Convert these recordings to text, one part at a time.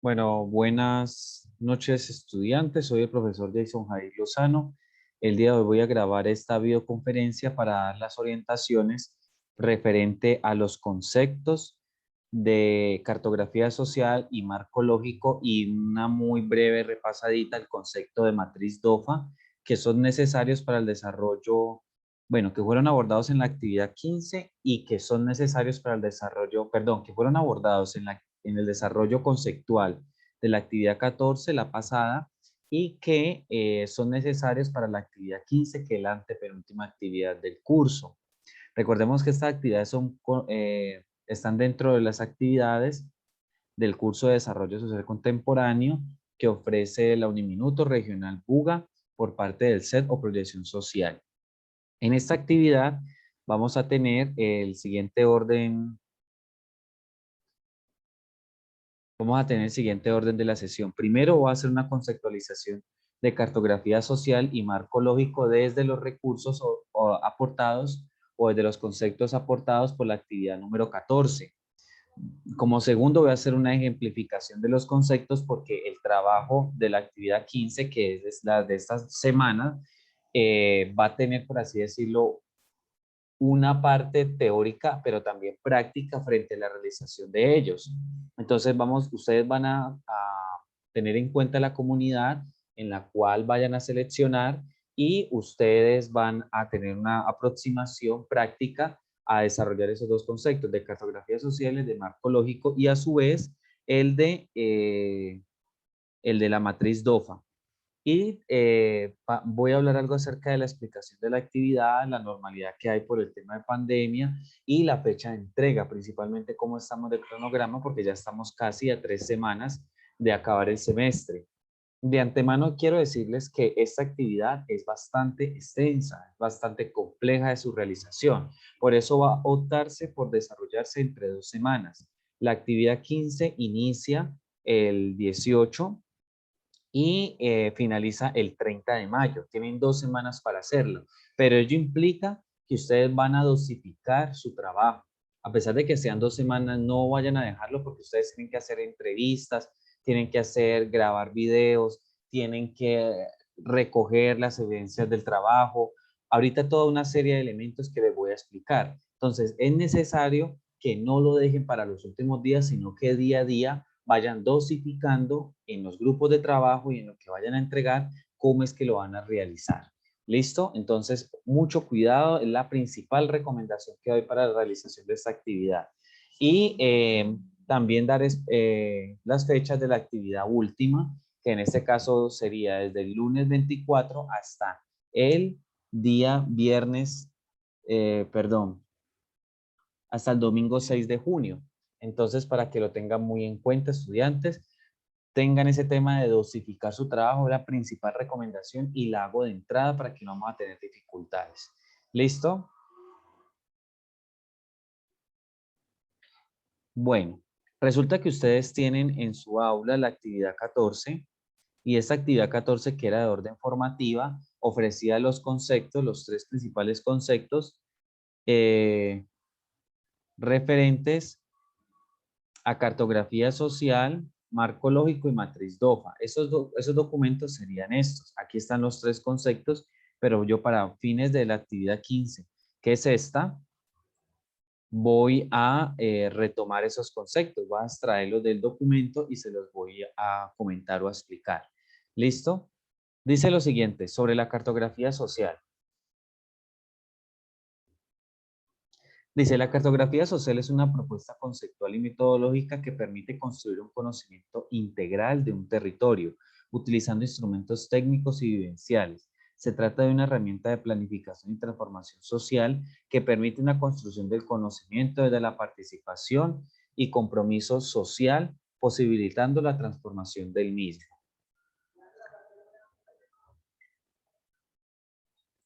Bueno, buenas noches estudiantes. Soy el profesor Jason Jair Lozano. El día de hoy voy a grabar esta videoconferencia para dar las orientaciones referente a los conceptos de cartografía social y marco lógico y una muy breve repasadita al concepto de matriz DOFA que son necesarios para el desarrollo, bueno, que fueron abordados en la actividad 15 y que son necesarios para el desarrollo, perdón, que fueron abordados en el desarrollo conceptual de la actividad 14, la pasada, y que son necesarios para la actividad 15, que es la antepenúltima actividad del curso. Recordemos que estas actividades están dentro de las actividades del curso de Desarrollo Social Contemporáneo que ofrece la Uniminuto Regional Buga por parte del SET o Proyección Social. En esta actividad vamos a tener el siguiente orden. Vamos a tener el siguiente orden de la sesión. Primero voy a hacer una conceptualización de cartografía social y marco lógico desde los recursos aportados o desde los conceptos aportados por la actividad número 14. Como segundo voy a hacer una ejemplificación de los conceptos porque el trabajo de la actividad 15, que es la de esta semana, va a tener, por así decirlo, una parte teórica, pero también práctica frente a la realización de ellos. Entonces, ustedes van a tener en cuenta la comunidad en la cual vayan a seleccionar y ustedes van a tener una aproximación práctica a desarrollar esos dos conceptos de cartografía social, de marco lógico y a su vez el de la matriz DOFA. Y voy a hablar algo acerca de la explicación de la actividad, la normalidad que hay por el tema de pandemia y la fecha de entrega, principalmente cómo estamos de cronograma, porque ya estamos casi a 3 semanas de acabar el semestre. De antemano quiero decirles que esta actividad es bastante extensa, es bastante compleja de su realización. Por eso va a optarse por desarrollarse entre 2 semanas. La actividad 15 inicia el 18 y finaliza el 30 de mayo. Tienen 2 semanas para hacerlo, pero ello implica que ustedes van a dosificar su trabajo. A pesar de que sean 2 semanas, no vayan a dejarlo porque ustedes tienen que hacer entrevistas, tienen que grabar videos, tienen que recoger las evidencias del trabajo. Ahorita toda una serie de elementos que les voy a explicar. Entonces, es necesario que no lo dejen para los últimos días, sino que día a día vayan dosificando en los grupos de trabajo y en lo que vayan a entregar, cómo es que lo van a realizar. ¿Listo? Entonces, mucho cuidado, es la principal recomendación que doy para la realización de esta actividad. Y también dar las fechas de la actividad última, que en este caso sería desde el lunes 24 hasta el día viernes, perdón, hasta el domingo 6 de junio. Entonces, para que lo tengan muy en cuenta, estudiantes, tengan ese tema de dosificar su trabajo, la principal recomendación y la hago de entrada para que no vamos a tener dificultades. ¿Listo? Bueno, resulta que ustedes tienen en su aula la actividad 14 y esta actividad 14 que era de orden formativa ofrecía los conceptos, los tres principales conceptos referentes a cartografía social, marco lógico y matriz DOFA. Esos documentos serían estos. Aquí están los tres conceptos, pero yo para fines de la actividad 15, que es esta, voy a retomar esos conceptos, voy a extraerlos del documento y se los voy a comentar o a explicar. ¿Listo? Dice lo siguiente sobre la cartografía social. Dice, la cartografía social es una propuesta conceptual y metodológica que permite construir un conocimiento integral de un territorio, utilizando instrumentos técnicos y vivenciales. Se trata de una herramienta de planificación y transformación social que permite una construcción del conocimiento desde la participación y compromiso social, posibilitando la transformación del mismo.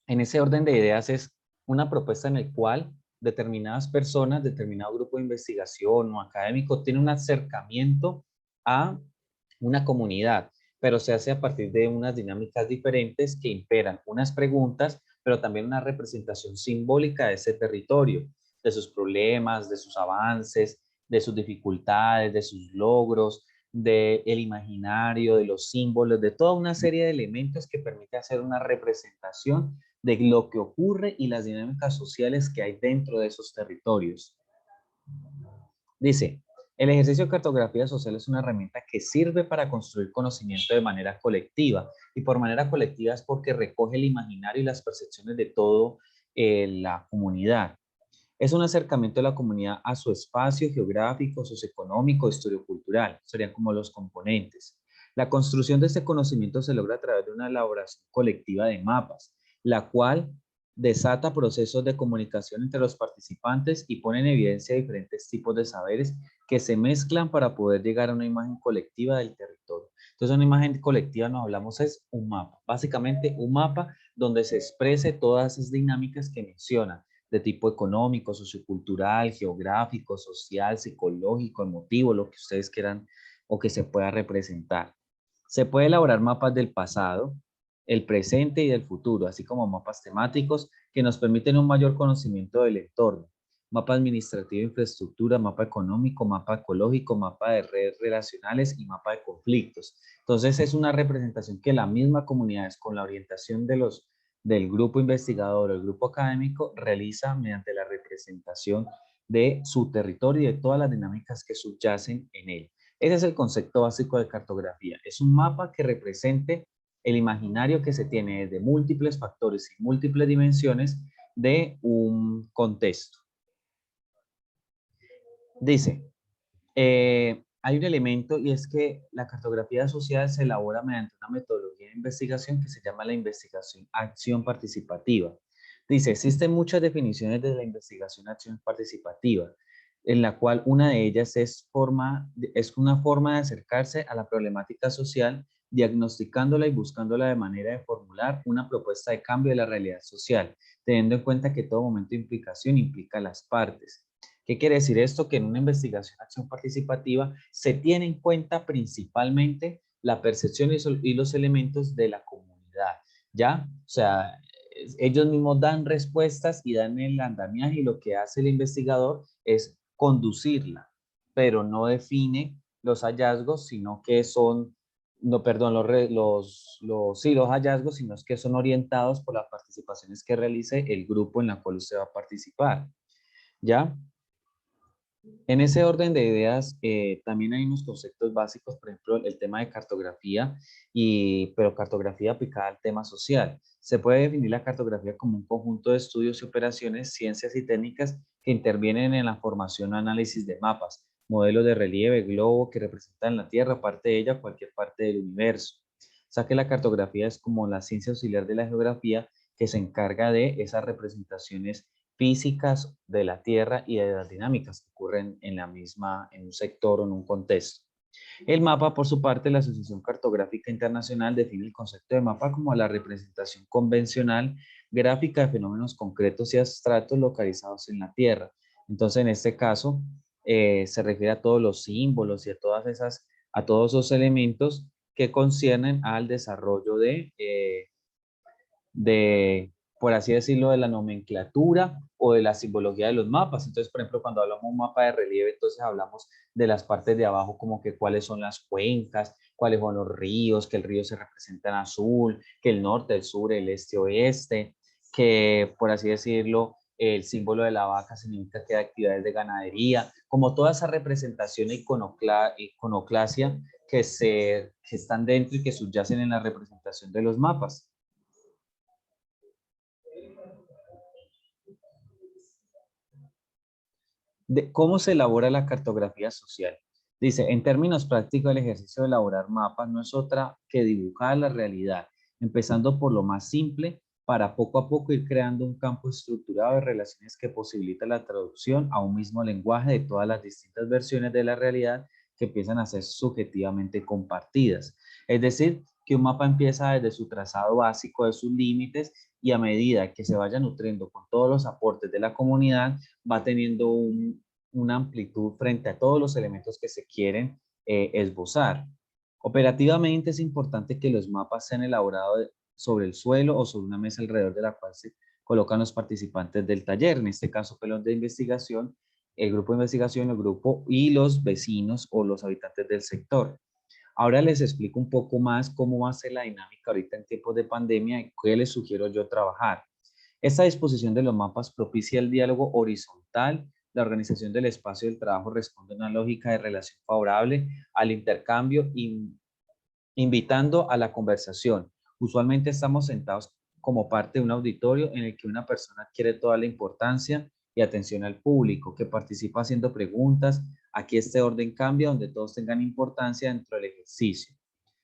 En ese orden de ideas es una propuesta en el cual determinadas personas, determinado grupo de investigación o académico tiene un acercamiento a una comunidad, pero se hace a partir de unas dinámicas diferentes que imperan unas preguntas, pero también una representación simbólica de ese territorio, de sus problemas, de sus avances, de sus dificultades, de sus logros, del imaginario, de los símbolos, de toda una serie de elementos que permite hacer una representación de lo que ocurre y las dinámicas sociales que hay dentro de esos territorios. Dice, el ejercicio de cartografía social es una herramienta que sirve para construir conocimiento de manera colectiva. Y por manera colectiva es porque recoge el imaginario y las percepciones de toda la comunidad. Es un acercamiento de la comunidad a su espacio geográfico, socioeconómico, historiocultural. Serían como los componentes. La construcción de este conocimiento se logra a través de una elaboración colectiva de mapas, la cual desata procesos de comunicación entre los participantes y pone en evidencia diferentes tipos de saberes que se mezclan para poder llegar a una imagen colectiva del territorio. Entonces, una imagen colectiva, nos hablamos, es un mapa. Básicamente, un mapa donde se exprese todas esas dinámicas que menciona, de tipo económico, sociocultural, geográfico, social, psicológico, emotivo, lo que ustedes quieran o que se pueda representar. Se puede elaborar mapas del pasado, el presente y del futuro, así como mapas temáticos que nos permiten un mayor conocimiento del entorno. Mapa administrativo de infraestructura, mapa económico, mapa ecológico, mapa de redes relacionales y mapa de conflictos. Entonces es una representación que la misma comunidad, con la orientación del grupo investigador o el grupo académico, realiza mediante la representación de su territorio y de todas las dinámicas que subyacen en él. Ese es el concepto básico de cartografía. Es un mapa que represente el imaginario que se tiene desde múltiples factores y múltiples dimensiones de un contexto. Dice, hay un elemento y es que la cartografía social se elabora mediante una metodología de investigación que se llama la investigación acción participativa. Dice, existen muchas definiciones de la investigación acción participativa, en la cual una de ellas es una forma de acercarse a la problemática social, diagnosticándola y buscándola de manera de formular una propuesta de cambio de la realidad social, teniendo en cuenta que todo momento de implicación implica a las partes. ¿Qué quiere decir esto? Que en una investigación acción participativa se tiene en cuenta principalmente la percepción y los elementos de la comunidad, ¿ya? O sea, ellos mismos dan respuestas y dan el andamiaje y lo que hace el investigador es conducirla, pero no define los hallazgos, sino que son, no, perdón, sí, los hallazgos, sino que son orientados por las participaciones que realice el grupo en la cual usted va a participar, ¿ya? En ese orden de ideas, también hay unos conceptos básicos, por ejemplo, el tema de cartografía, pero cartografía aplicada al tema social. Se puede definir la cartografía como un conjunto de estudios y operaciones, ciencias y técnicas que intervienen en la formación o análisis de mapas, modelos de relieve, globo que representan la Tierra, parte de ella, cualquier parte del universo. O sea que la cartografía es como la ciencia auxiliar de la geografía que se encarga de esas representaciones físicas de la Tierra y de las dinámicas que ocurren en en un sector o en un contexto. El mapa, por su parte, la Asociación Cartográfica Internacional define el concepto de mapa como la representación convencional gráfica de fenómenos concretos y abstractos localizados en la Tierra. Entonces, en este caso, se refiere a todos los símbolos y a todos esos elementos que conciernen al desarrollo de, por así decirlo, de la nomenclatura o de la simbología de los mapas. Entonces, por ejemplo, cuando hablamos de un mapa de relieve, entonces hablamos de las partes de abajo, como que cuáles son las cuencas, cuáles son los ríos, que el río se representa en azul, que el norte, el sur, el este, oeste, que, por así decirlo, el símbolo de la vaca significa que hay actividades de ganadería, como toda esa representación e iconoclasia que están dentro y que subyacen en la representación de los mapas. De cómo se elabora la cartografía social. Dice, en términos prácticos, el ejercicio de elaborar mapas no es otra que dibujar la realidad, empezando por lo más simple para poco a poco ir creando un campo estructurado de relaciones que posibilita la traducción a un mismo lenguaje de todas las distintas versiones de la realidad que empiezan a ser subjetivamente compartidas. Es decir, que un mapa empieza desde su trazado básico de sus límites y a medida que se vaya nutriendo con todos los aportes de la comunidad, va teniendo una amplitud frente a todos los elementos que se quieren esbozar. Operativamente es importante que los mapas sean elaborados sobre el suelo o sobre una mesa alrededor de la cual se colocan los participantes del taller, en este caso pelón de investigación, el grupo de investigación, el grupo y los vecinos o los habitantes del sector. Ahora les explico un poco más cómo va a ser la dinámica ahorita en tiempos de pandemia y qué les sugiero yo trabajar. Esta disposición de los mapas propicia el diálogo horizontal. La organización del espacio del trabajo responde a una lógica de relación favorable al intercambio, invitando a la conversación. Usualmente estamos sentados como parte de un auditorio en el que una persona adquiere toda la importancia y atención al público, que participa haciendo preguntas. Aquí este orden cambia donde todos tengan importancia dentro del ejercicio,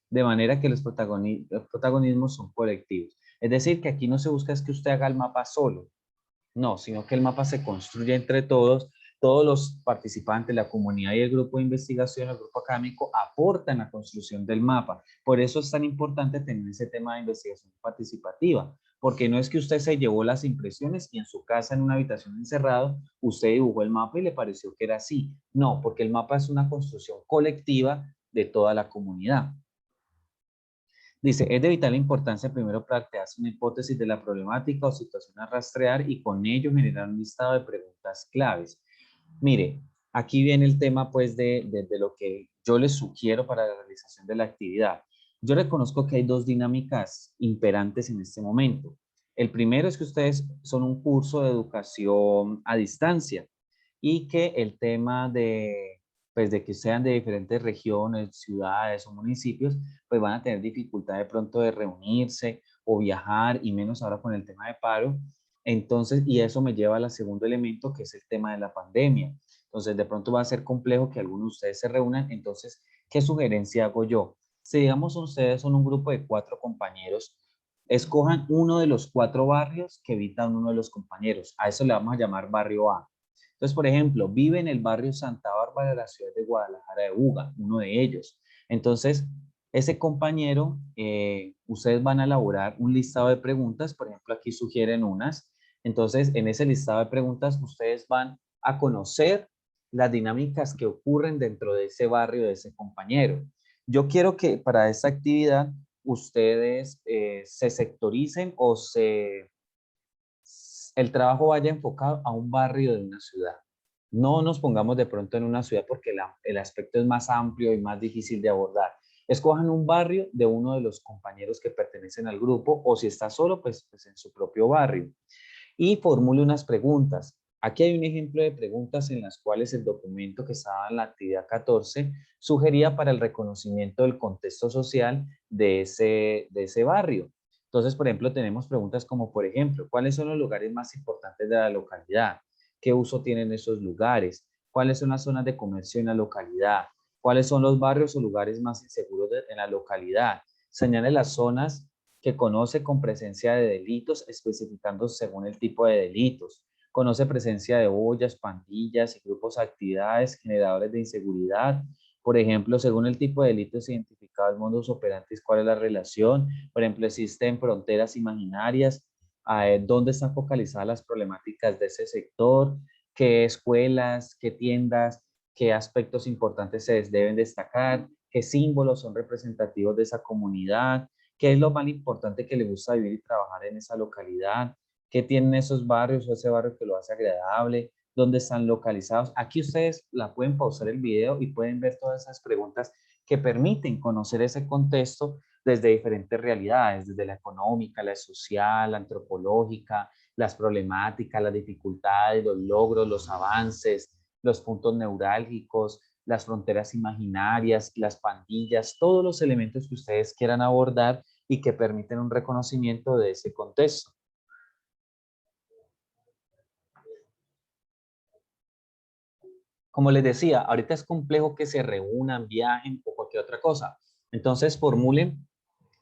de manera que los protagonismos son colectivos. Es decir, que aquí no se busca es que usted haga el mapa solo, no, sino que el mapa se construye entre todos los participantes, la comunidad y el grupo de investigación, el grupo académico, aportan a la construcción del mapa. Por eso es tan importante tener ese tema de investigación participativa, porque no es que usted se llevó las impresiones y en su casa, en una habitación encerrado, usted dibujó el mapa y le pareció que era así. No, porque el mapa es una construcción colectiva de toda la comunidad. Dice, es de vital importancia primero plantearse una hipótesis de la problemática o situación a rastrear y con ello generar un listado de preguntas claves. Mire, aquí viene el tema pues de lo que yo les sugiero para la realización de la actividad. Yo reconozco que hay dos dinámicas imperantes en este momento. El primero es que ustedes son un curso de educación a distancia y que el tema pues de que sean de diferentes regiones, ciudades o municipios, pues van a tener dificultad de pronto de reunirse o viajar y menos ahora con el tema de paro. Entonces, y eso me lleva al segundo elemento que es el tema de la pandemia. Entonces, de pronto va a ser complejo que algunos de ustedes se reúnan. Entonces, ¿qué sugerencia hago yo? Si digamos ustedes son un grupo de 4 compañeros, escojan uno de los 4 barrios que evitan uno de los compañeros. A eso le vamos a llamar barrio A. Entonces, por ejemplo, vive en el barrio Santa Bárbara de la ciudad de Guadalajara de Buga, uno de ellos. Entonces, ese compañero, ustedes van a elaborar un listado de preguntas, por ejemplo, aquí sugieren unas. Entonces, en ese listado de preguntas, ustedes van a conocer las dinámicas que ocurren dentro de ese barrio, de ese compañero. Yo quiero que para esta actividad ustedes se sectoricen o el trabajo vaya enfocado a un barrio de una ciudad. No nos pongamos de pronto en una ciudad porque el aspecto es más amplio y más difícil de abordar. Escojan un barrio de uno de los compañeros que pertenecen al grupo o si está solo, pues en su propio barrio. Y formule unas preguntas. Aquí hay un ejemplo de preguntas en las cuales el documento que estaba en la actividad 14 sugería para el reconocimiento del contexto social de ese barrio. Entonces, por ejemplo, tenemos preguntas como, por ejemplo, ¿cuáles son los lugares más importantes de la localidad? ¿Qué uso tienen esos lugares? ¿Cuáles son las zonas de comercio en la localidad? ¿Cuáles son los barrios o lugares más inseguros en la localidad? Señale las zonas que conoce con presencia de delitos, especificando según el tipo de delitos. Conoce presencia de ollas, pandillas y grupos de actividades generadores de inseguridad. Por ejemplo, según el tipo de delitos identificados, modus operandi, cuál es la relación. Por ejemplo, existen fronteras imaginarias, dónde están focalizadas las problemáticas de ese sector, qué escuelas, qué tiendas, qué aspectos importantes se deben destacar, qué símbolos son representativos de esa comunidad, qué es lo más importante que le gusta vivir y trabajar en esa localidad, qué tienen esos barrios o ese barrio que lo hace agradable, dónde están localizados. Aquí ustedes la pueden pausar el video y pueden ver todas esas preguntas que permiten conocer ese contexto desde diferentes realidades, desde la económica, la social, la antropológica, las problemáticas, las dificultades, los logros, los avances, los puntos neurálgicos, las fronteras imaginarias, las pandillas, todos los elementos que ustedes quieran abordar y que permiten un reconocimiento de ese contexto. Como les decía, ahorita es complejo que se reúnan, viajen o cualquier otra cosa. Entonces, formulen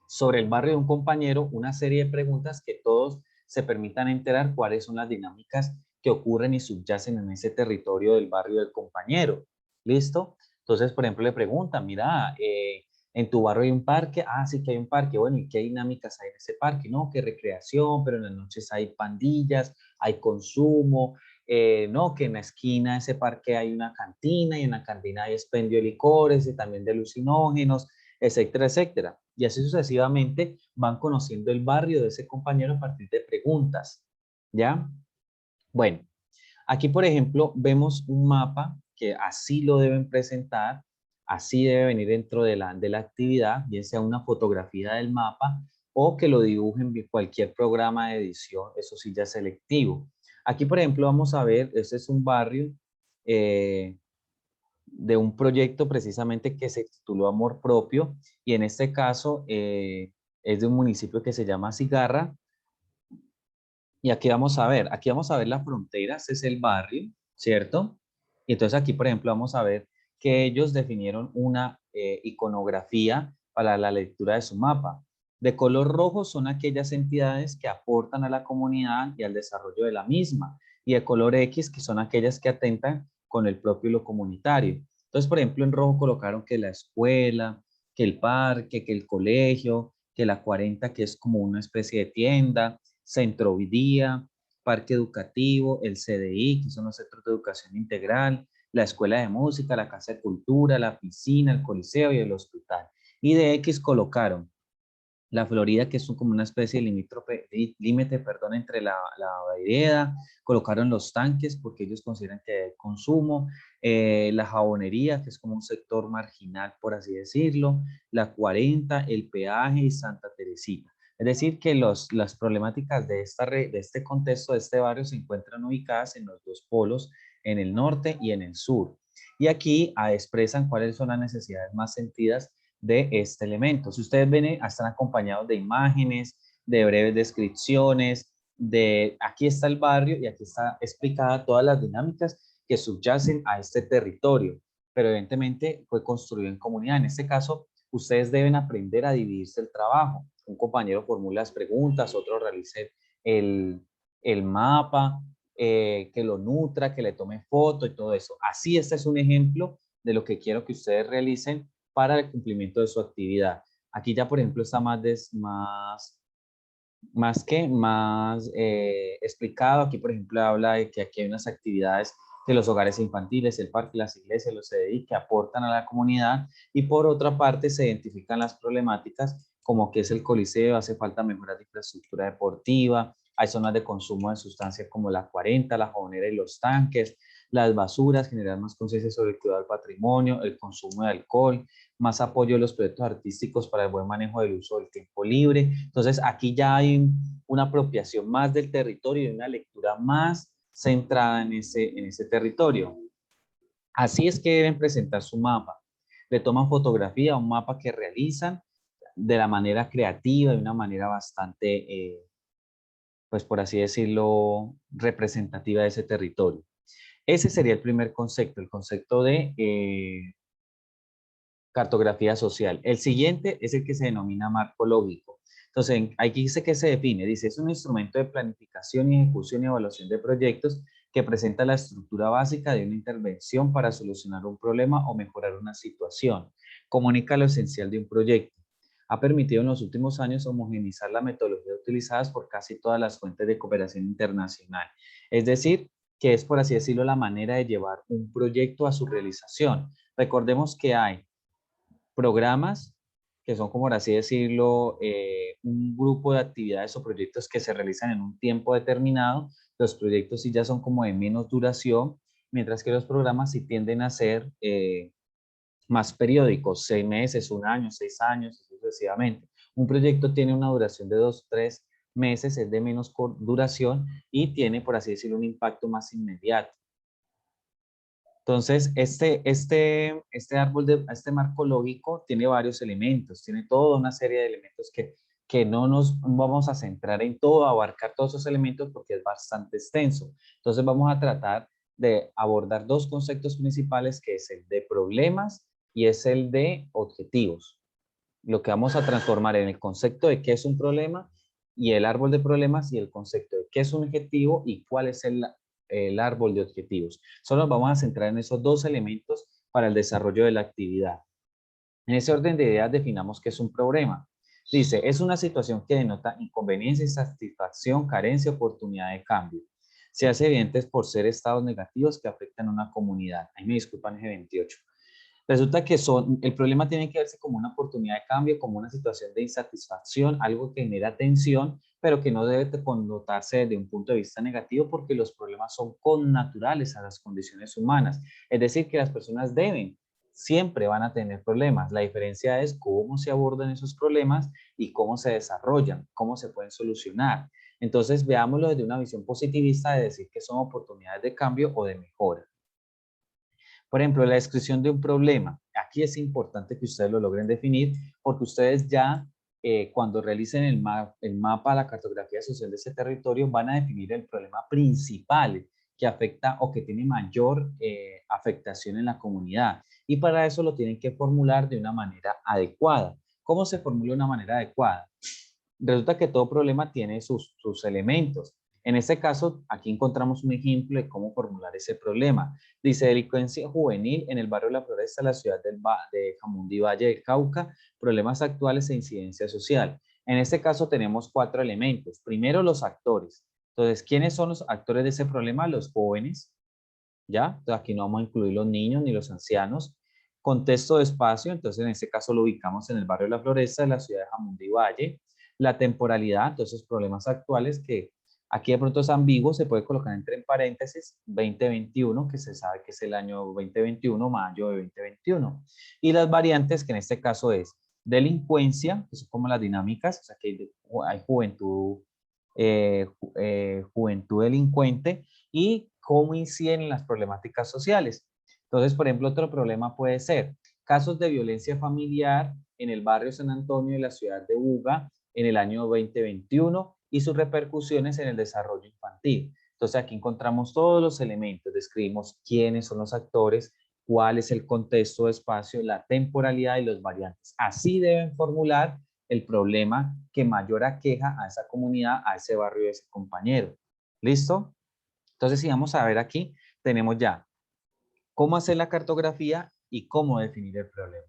sobre el barrio de un compañero una serie de preguntas que todos se permitan enterar cuáles son las dinámicas que ocurren y subyacen en ese territorio del barrio del compañero. ¿Listo? Entonces, por ejemplo, le preguntan, mira, en tu barrio hay un parque, ah, sí que hay un parque, bueno, ¿y qué dinámicas hay en ese parque? No, que recreación, pero en las noches hay pandillas, hay consumo, no, que en la esquina de ese parque hay una cantina y en la cantina hay expendio de licores y también de alucinógenos, etcétera, etcétera. Y así sucesivamente van conociendo el barrio de ese compañero a partir de preguntas, ¿ya? Bueno, aquí, por ejemplo, vemos un mapa que así lo deben presentar. Así debe venir dentro de la actividad, bien sea una fotografía del mapa o que lo dibujen en cualquier programa de edición, eso sí ya es selectivo. Aquí, por ejemplo, vamos a ver, este es un barrio eh, de un proyecto precisamente que se tituló Amor Propio y en este caso es de un municipio que se llama Cigarra y aquí vamos a ver la frontera, este es el barrio, ¿cierto? Y entonces aquí, por ejemplo, vamos a ver que ellos definieron una iconografía para la lectura de su mapa. De color rojo son aquellas entidades que aportan a la comunidad y al desarrollo de la misma. Y de color X, que son aquellas que atentan con el propio y lo comunitario. Entonces, por ejemplo, en rojo colocaron que la escuela, que el parque, que el colegio, que la 40, que es como una especie de tienda, Centro Día, Parque Educativo, el CDI, que son los Centros de Educación Integral, la Escuela de Música, la Casa de Cultura, la piscina, el Coliseo y el hospital. Y de X colocaron la Florida, que es como una especie de límite, perdón, entre la vereda, colocaron los tanques porque ellos consideran que hay consumo, la jabonería, que es como un sector marginal, por así decirlo, la 40, el peaje y Santa Teresita. Es decir, que las problemáticas de este contexto, de este barrio, se encuentran ubicadas en los dos polos, en el norte y en el sur. Y aquí expresan cuáles son las necesidades más sentidas de este elemento. Si ustedes ven, están acompañados de imágenes, de breves descripciones, de aquí está el barrio y aquí está explicada todas las dinámicas que subyacen a este territorio, pero evidentemente fue construido en comunidad. En este caso, ustedes deben aprender a dividirse el trabajo. Un compañero formula las preguntas, otro realice el mapa, que lo nutra, que le tome foto y todo eso. Así, este es un ejemplo de lo que quiero que ustedes realicen para el cumplimiento de su actividad. Aquí ya, por ejemplo, está más explicado. Aquí, por ejemplo, habla de que aquí hay unas actividades de los hogares infantiles, el parque, las iglesias, los CDI, que aportan a la comunidad. Y por otra parte, se identifican las problemáticas como que es el coliseo, hace falta mejorar de infraestructura deportiva, hay zonas de consumo de sustancias como la 40, la jabonera y los tanques, las basuras, generar más conciencia sobre el cuidado del patrimonio, el consumo de alcohol, más apoyo a los proyectos artísticos para el buen manejo del uso del tiempo libre. Entonces, aquí ya hay una apropiación más del territorio y una lectura más centrada en ese territorio. Así es que deben presentar su mapa. Le toman fotografía a un mapa que realizan de la manera creativa, de una manera bastante, pues por así decirlo, representativa de ese territorio. Ese sería el primer concepto, el concepto de cartografía social. El siguiente es el que se denomina marco lógico. Entonces, aquí dice que se define, dice, es un instrumento de planificación y ejecución y evaluación de proyectos que presenta la estructura básica de una intervención para solucionar un problema o mejorar una situación. Comunica lo esencial de un proyecto. Ha permitido en los últimos años homogeneizar la metodología utilizadas por casi todas las fuentes de cooperación internacional. Es decir, que es, por así decirlo, la manera de llevar un proyecto a su realización. Recordemos que hay programas que son, como por así decirlo, un grupo de actividades o proyectos que se realizan en un tiempo determinado. Los proyectos sí ya son como de menos duración, mientras que los programas sí tienden a ser más periódicos, 6 meses, un año, 6 años, sucesivamente. Un proyecto tiene una duración de 2, 3 meses, es de menos duración y tiene, por así decirlo, un impacto más inmediato. Entonces, este marco lógico tiene varios elementos, tiene toda una serie de elementos que no nos vamos a centrar en todo, abarcar todos esos elementos porque es bastante extenso. Entonces, vamos a tratar de abordar dos conceptos principales, que es el de problemas y es el de objetivos. Lo que vamos a transformar en el concepto de qué es un problema y el árbol de problemas y el concepto de qué es un objetivo y cuál es el árbol de objetivos. Solo nos vamos a centrar en esos dos elementos para el desarrollo de la actividad. En ese orden de ideas definamos qué es un problema. Dice, es una situación que denota inconveniencia, insatisfacción, carencia, oportunidad de cambio. Se hace evidentes por ser estados negativos que afectan a una comunidad. Ahí me disculpan, G28. Resulta que el problema tiene que verse como una oportunidad de cambio, como una situación de insatisfacción, algo que genera tensión, pero que no debe connotarse desde un punto de vista negativo porque los problemas son connaturales a las condiciones humanas. Es decir, que las personas deben siempre van a tener problemas. La diferencia es cómo se abordan esos problemas y cómo se desarrollan, cómo se pueden solucionar. Entonces, veámoslo desde una visión positivista de decir que son oportunidades de cambio o de mejora. Por ejemplo, la descripción de un problema. Aquí es importante que ustedes lo logren definir porque ustedes ya cuando realicen el mapa, la cartografía social de ese territorio, van a definir el problema principal que afecta o que tiene mayor afectación en la comunidad. Y para eso lo tienen que formular de una manera adecuada. ¿Cómo se formula de una manera adecuada? Resulta que todo problema tiene sus elementos. En este caso, aquí encontramos un ejemplo de cómo formular ese problema. Dice, delincuencia juvenil en el barrio La Floresta, la ciudad de Jamundí, Valle del Cauca, problemas actuales e incidencia social. En este caso tenemos 4 elementos. Primero, los actores. Entonces, ¿quiénes son los actores de ese problema? Los jóvenes, ¿ya? Entonces, aquí no vamos a incluir los niños ni los ancianos. Contexto de espacio, entonces en este caso lo ubicamos en el barrio La Floresta de la ciudad de Jamundí Valle. La temporalidad, entonces problemas actuales que aquí de pronto es ambiguo, se puede colocar entre paréntesis 2021, que se sabe que es el año 2021, mayo de 2021. Y las variantes, que en este caso es delincuencia, que son como las dinámicas, o sea que hay juventud, juventud delincuente, y cómo inciden en las problemáticas sociales. Entonces, por ejemplo, otro problema puede ser casos de violencia familiar en el barrio San Antonio de la ciudad de Buga en el año 2021 y sus repercusiones en el desarrollo infantil. Entonces, aquí encontramos todos los elementos, describimos quiénes son los actores, cuál es el contexto de espacio, la temporalidad y los variantes. Así deben formular el problema que mayor aqueja a esa comunidad, a ese barrio, a ese compañero. ¿Listo? Entonces, si vamos a ver aquí, tenemos ya cómo hacer la cartografía y cómo definir el problema.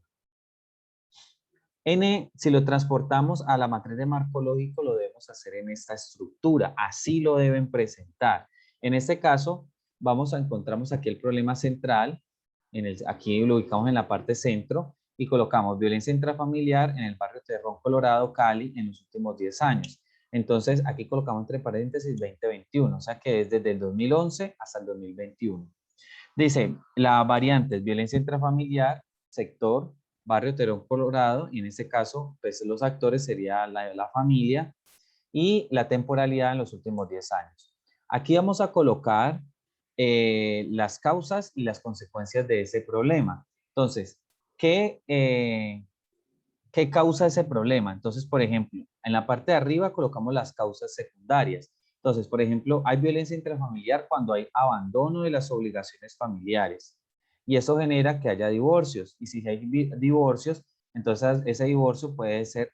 Si lo transportamos a la matriz de marco lógico, lo debemos hacer en esta estructura. Así lo deben presentar. En este caso, encontramos aquí el problema central. Aquí lo ubicamos en la parte centro y colocamos violencia intrafamiliar en el barrio Terrón, Colorado, Cali, en los últimos 10 años. Entonces, aquí colocamos entre paréntesis 2021, o sea que es desde el 2011 hasta el 2021. Dice, la variante es violencia intrafamiliar, sector, barrio Terón, Colorado, y en este caso, pues los actores sería la familia y la temporalidad en los últimos 10 años. Aquí vamos a colocar las causas y las consecuencias de ese problema. Entonces, ¿qué causa ese problema? Entonces, por ejemplo, en la parte de arriba colocamos las causas secundarias. Entonces, por ejemplo, hay violencia intrafamiliar cuando hay abandono de las obligaciones familiares. Y eso genera que haya divorcios. Y si hay divorcios, entonces ese divorcio puede ser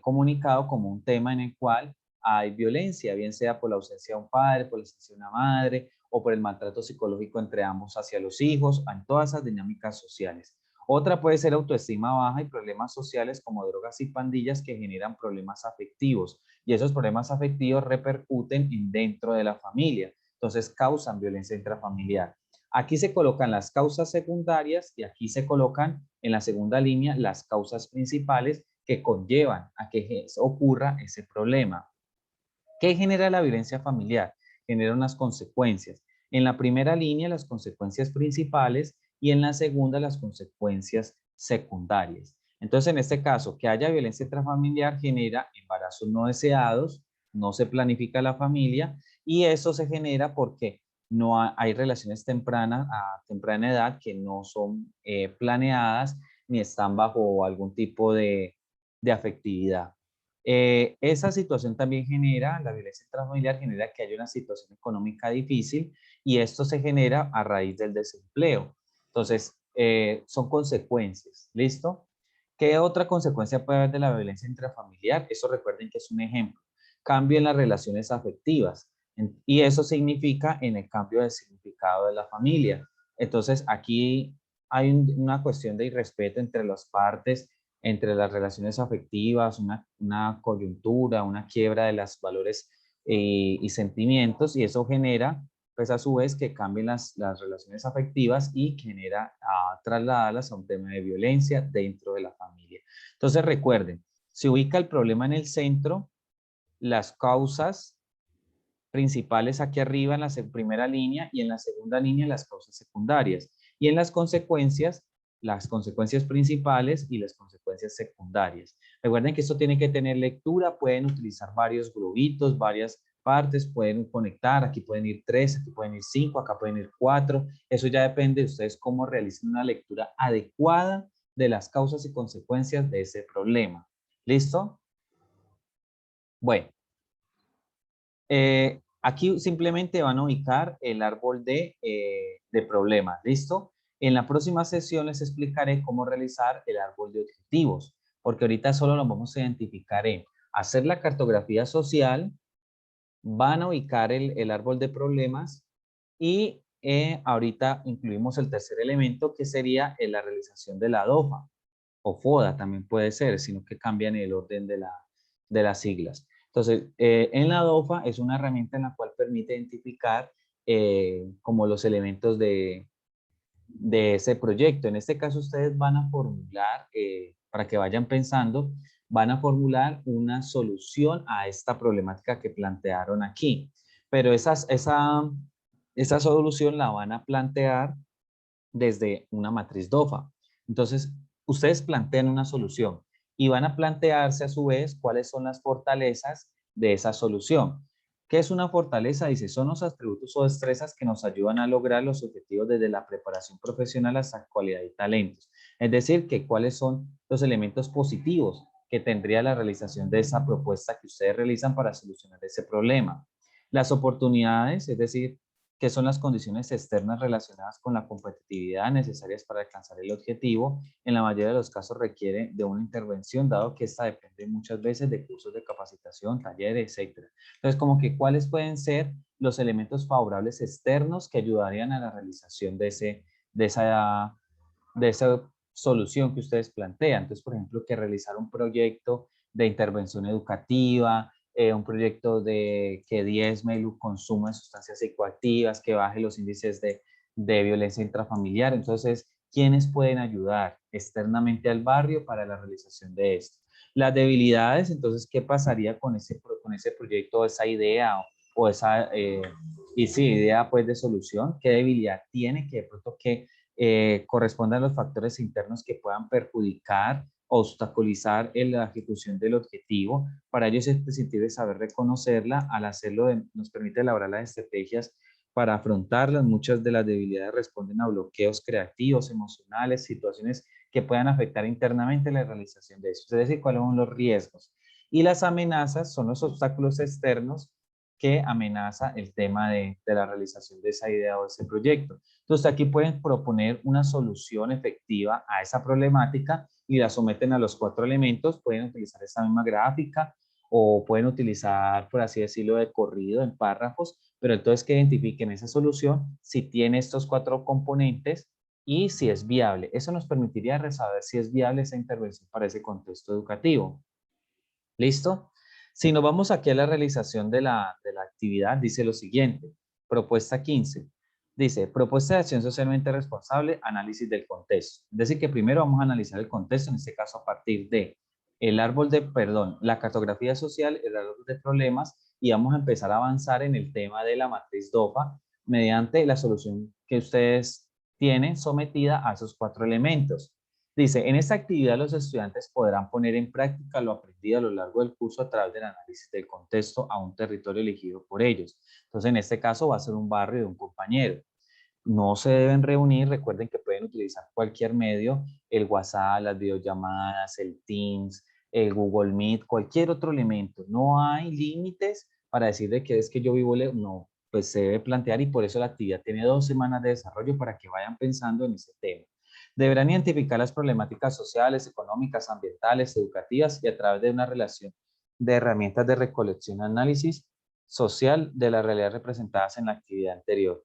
comunicado como un tema en el cual hay violencia, bien sea por la ausencia de un padre, por la ausencia de una madre, o por el maltrato psicológico entre ambos hacia los hijos, en todas esas dinámicas sociales. Otra puede ser autoestima baja y problemas sociales como drogas y pandillas que generan problemas afectivos. Y esos problemas afectivos repercuten dentro de la familia. Entonces causan violencia intrafamiliar. Aquí se colocan las causas secundarias y aquí se colocan en la segunda línea las causas principales que conllevan a que ocurra ese problema. ¿Qué genera la violencia familiar? Genera unas consecuencias. En la primera línea, las consecuencias principales y en la segunda, las consecuencias secundarias. Entonces, en este caso, que haya violencia intrafamiliar genera embarazos no deseados, no se planifica la familia y eso se genera porque no hay relaciones tempranas a temprana edad que no son planeadas ni están bajo algún tipo de afectividad. Esa situación también genera, la violencia intrafamiliar genera que haya una situación económica difícil y esto se genera a raíz del desempleo. Entonces, son consecuencias, ¿listo? ¿Qué otra consecuencia puede haber de la violencia intrafamiliar? Eso recuerden que es un ejemplo. Cambio en las relaciones afectivas y eso significa en el cambio de significado de la familia. Entonces, aquí hay una cuestión de irrespeto entre las partes, entre las relaciones afectivas, una coyuntura, una quiebra de los valores y sentimientos, y eso genera, pues a su vez, que cambien las relaciones afectivas y genera trasladarlas a un tema de violencia dentro de la familia. Entonces recuerden, se ubica el problema en el centro, las causas principales aquí arriba en la primera línea y en la segunda línea las causas secundarias. Y en las consecuencias las consecuencias principales y las consecuencias secundarias. Recuerden que esto tiene que tener lectura, pueden utilizar varios globitos, varias partes, pueden conectar, aquí pueden ir 3, aquí pueden ir 5, acá pueden ir 4, eso ya depende de ustedes cómo realicen una lectura adecuada de las causas y consecuencias de ese problema. ¿Listo? Bueno, aquí simplemente van a ubicar el árbol de problemas, ¿listo? En la próxima sesión les explicaré cómo realizar el árbol de objetivos, porque ahorita solo lo vamos a identificar en hacer la cartografía social, van a ubicar el árbol de problemas y ahorita incluimos el tercer elemento que sería la realización de la DOFA o FODA también puede ser, sino que cambian el orden de las siglas. Entonces, en la DOFA es una herramienta en la cual permite identificar como los elementos de ese proyecto. En este caso, ustedes van a formular, para que vayan pensando, van a formular una solución a esta problemática que plantearon aquí. Pero esa solución la van a plantear desde una matriz DOFA. Entonces, ustedes plantean una solución y van a plantearse a su vez cuáles son las fortalezas de esa solución. ¿Qué es una fortaleza? Dice, son los atributos o destrezas que nos ayudan a lograr los objetivos desde la preparación profesional hasta cualidad y talentos. Es decir, que cuáles son los elementos positivos que tendría la realización de esa propuesta que ustedes realizan para solucionar ese problema. Las oportunidades, es decir, qué son las condiciones externas relacionadas con la competitividad necesarias para alcanzar el objetivo. En la mayoría de los casos requiere de una intervención, dado que esta depende muchas veces de cursos de capacitación, talleres, etc. Entonces, como que cuáles pueden ser los elementos favorables externos que ayudarían a la realización de esa solución que ustedes plantean. Entonces, por ejemplo, que realizar un proyecto de intervención educativa, un proyecto de que diezme el consumo de sustancias psicoactivas, que baje los índices de violencia intrafamiliar. Entonces, ¿quiénes pueden ayudar externamente al barrio para la realización de esto? Las debilidades, entonces, ¿qué pasaría con ese proyecto, esa idea o esa y sí, idea pues de solución? ¿Qué debilidad tiene que de pronto que correspondan a los factores internos que puedan perjudicar o obstaculizar en la ejecución del objetivo? Para ello es imprescindible saber reconocerla. Al hacerlo nos permite elaborar las estrategias para afrontarlas. Muchas de las debilidades responden a bloqueos creativos, emocionales, situaciones que puedan afectar internamente la realización de eso. Es decir, cuáles son los riesgos. Y las amenazas son los obstáculos externos que amenaza el tema de la realización de esa idea o ese proyecto. Entonces aquí pueden proponer una solución efectiva a esa problemática y la someten a los 4 elementos. Pueden utilizar esta misma gráfica o pueden utilizar, por así decirlo, de corrido en párrafos, pero entonces que identifiquen esa solución si tiene estos 4 componentes y si es viable. Eso nos permitiría saber si es viable esa intervención para ese contexto educativo. ¿Listo? Si nos vamos aquí a la realización de la actividad, dice lo siguiente, propuesta 15. Dice, propuesta de acción socialmente responsable, análisis del contexto. Es decir, que primero vamos a analizar el contexto, en este caso a partir de la cartografía social, el árbol de problemas, y vamos a empezar a avanzar en el tema de la matriz DOFA mediante la solución que ustedes tienen sometida a esos 4 elementos. Dice, en esta actividad los estudiantes podrán poner en práctica lo aprendido a lo largo del curso a través del análisis del contexto a un territorio elegido por ellos. Entonces, en este caso va a ser un barrio de un compañero. No se deben reunir, recuerden que pueden utilizar cualquier medio, el WhatsApp, las videollamadas, el Teams, el Google Meet, cualquier otro elemento. No hay límites para decir de que es que yo vivo lejos. No, pues se debe plantear y por eso la actividad tiene 2 semanas de desarrollo para que vayan pensando en ese tema. Deberán identificar las problemáticas sociales, económicas, ambientales, educativas y a través de una relación de herramientas de recolección y análisis social de las realidades representadas en la actividad anterior.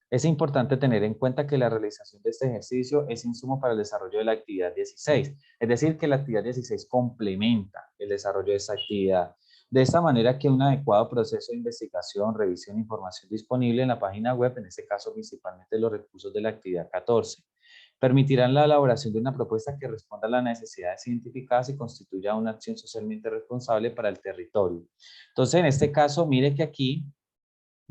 Es importante tener en cuenta que la realización de este ejercicio es insumo para el desarrollo de la actividad 16, es decir, que la actividad 16 complementa el desarrollo de esta actividad. De esta manera que un adecuado proceso de investigación, revisión e información disponible en la página web, en este caso principalmente los recursos de la actividad 14, permitirán la elaboración de una propuesta que responda a las necesidades identificadas y constituya una acción socialmente responsable para el territorio. Entonces, en este caso, mire que aquí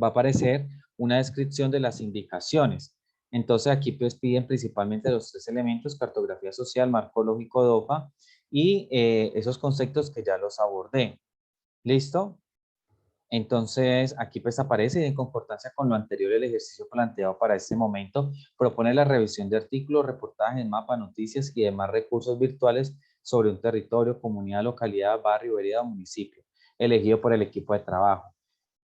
va a aparecer una descripción de las indicaciones. Entonces aquí pues piden principalmente los tres elementos: cartografía social, marco lógico DOFA y esos conceptos que ya los abordé. ¿Listo? Entonces, aquí pues aparece, y en concordancia con lo anterior, el ejercicio planteado para este momento propone la revisión de artículos, reportajes, mapas, noticias y demás recursos virtuales sobre un territorio, comunidad, localidad, barrio, vereda o municipio, elegido por el equipo de trabajo.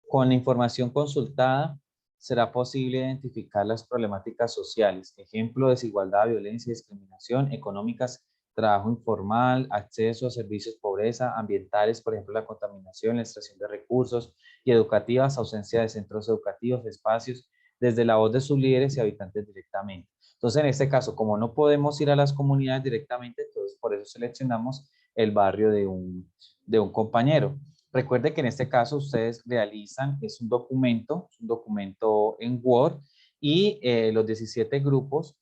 Con la información consultada, será posible identificar las problemáticas sociales, ejemplo, desigualdad, violencia, discriminación, económicas, trabajo informal, acceso a servicios, pobreza, ambientales, por ejemplo, la contaminación, la extracción de recursos, y educativas, ausencia de centros educativos, espacios, desde la voz de sus líderes y habitantes directamente. Entonces, en este caso, como no podemos ir a las comunidades directamente, entonces por eso seleccionamos el barrio de un compañero. Recuerde que en este caso ustedes realizan, es un documento en Word, y los 17 grupos,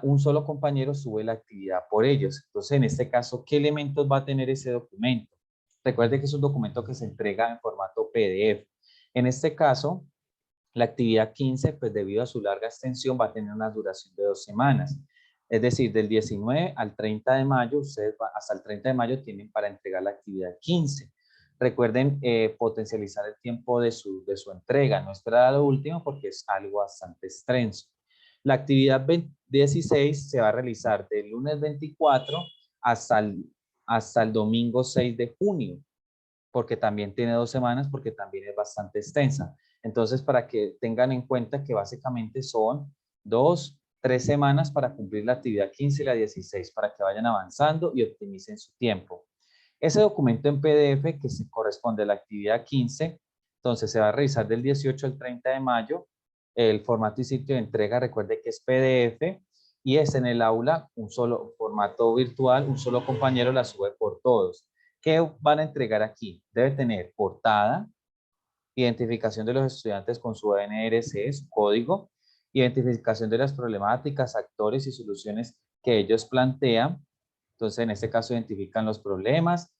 un solo compañero sube la actividad por ellos. Entonces, en este caso, ¿qué elementos va a tener ese documento? Recuerde que es un documento que se entrega en formato PDF. En este caso, la actividad 15, pues debido a su larga extensión, va a tener una duración de 2 semanas. Es decir, del 19 al 30 de mayo, ustedes hasta el 30 de mayo tienen para entregar la actividad 15. Recuerden potencializar el tiempo de su entrega, no esperar a lo último porque es algo bastante extenso. La actividad 16 se va a realizar del lunes 24 hasta hasta el domingo 6 de junio, porque también tiene 2 semanas, porque también es bastante extensa. Entonces, para que tengan en cuenta que básicamente son 2, 3 semanas para cumplir la actividad 15 y la 16, para que vayan avanzando y optimicen su tiempo. Ese documento en PDF que se corresponde a la actividad 15, entonces se va a revisar del 18 al 30 de mayo. El formato y sitio de entrega, recuerde que es PDF, y es en el aula, un solo formato virtual, un solo compañero la sube por todos. ¿Qué van a entregar aquí? Debe tener portada, identificación de los estudiantes con su NRC, su código, identificación de las problemáticas, actores y soluciones que ellos plantean. Entonces, en este caso, identifican los problemas,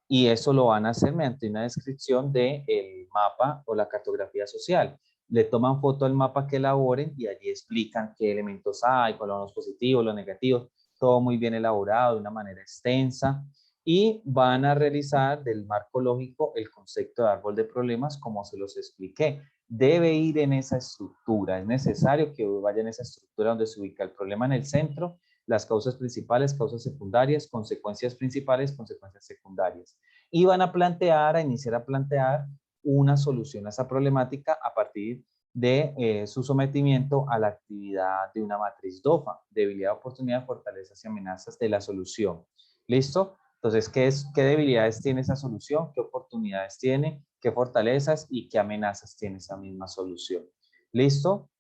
y eso lo van a hacer mediante una descripción del mapa o la cartografía social. Le toman foto al mapa que elaboren y allí explican qué elementos hay, cuáles son los positivos, los negativos, todo muy bien elaborado de una manera extensa, y van a realizar del marco lógico el concepto de árbol de problemas como se los expliqué. Debe ir en esa estructura, es necesario que vaya en esa estructura donde se ubica el problema en el centro, las causas principales, causas secundarias, consecuencias principales, consecuencias secundarias. Y van a plantear, a iniciar a plantear una solución a esa problemática a partir de su sometimiento a la actividad de una matriz DOFA, debilidad, oportunidad, fortalezas y amenazas de la solución. ¿Listo? Entonces, ¿qué debilidades tiene esa solución? ¿Qué oportunidades tiene? ¿Qué fortalezas y qué amenazas tiene esa misma solución? ¿Listo?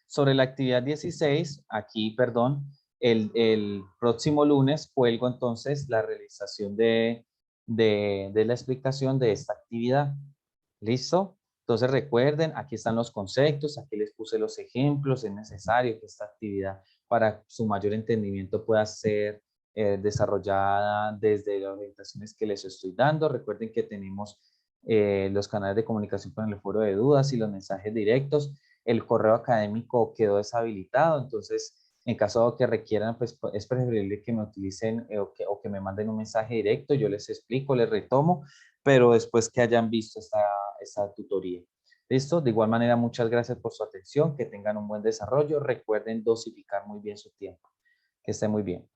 Sobre la actividad 16, aquí, perdón, el próximo lunes cuelgo entonces la realización de la explicación de esta actividad. ¿Listo? Entonces recuerden, aquí están los conceptos, aquí les puse los ejemplos. Es necesario que esta actividad, para su mayor entendimiento, pueda ser desarrollada desde las orientaciones que les estoy dando. Recuerden que tenemos los canales de comunicación con el foro de dudas y los mensajes directos. El correo académico quedó deshabilitado, entonces en caso de que requieran, pues es preferible que me utilicen o que me manden un mensaje directo, yo les explico, les retomo, pero después que hayan visto esta tutoría. ¿Listo? De igual manera, muchas gracias por su atención, que tengan un buen desarrollo, recuerden dosificar muy bien su tiempo, que esté muy bien.